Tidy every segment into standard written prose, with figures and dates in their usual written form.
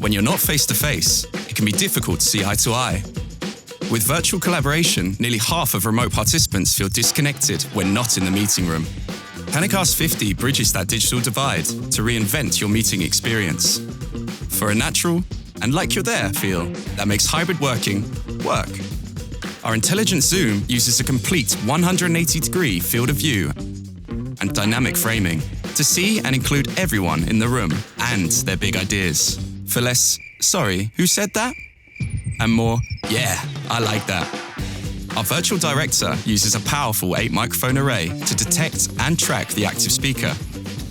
When you're not face-to-face, it can be difficult to see eye to eye. With virtual collaboration, nearly half of remote participants feel disconnected when not in the meeting room. PanaCast 50 bridges that digital divide to reinvent your meeting experience. For a natural and like you're there feel that makes hybrid working work. Our intelligent Zoom uses a complete 180-degree field of view and dynamic framing to see and include everyone in the room and their big ideas. For less, sorry, who said that? And more, yeah, I like that. Our virtual director uses a powerful 8-microphone array to detect and track the active speaker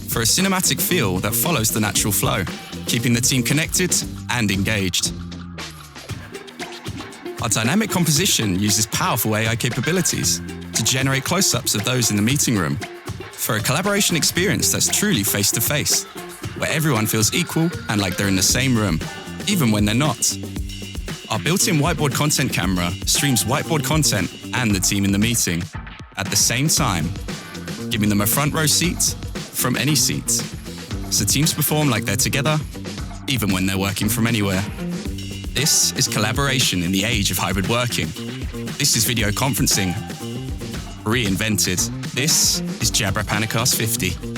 for a cinematic feel that follows the natural flow, keeping the team connected and engaged. Our dynamic composition uses powerful AI capabilities to generate close-ups of those in the meeting room for a collaboration experience that's truly face-to-face, where everyone feels equal and like they're in the same room, even when they're not. Our built-in whiteboard content camera streams whiteboard content and the team in the meeting at the same time, giving them a front row seat from any seat. So teams perform like they're together, even when they're working from anywhere. This is collaboration in the age of hybrid working. This is video conferencing reinvented. This is Jabra PanaCast 50.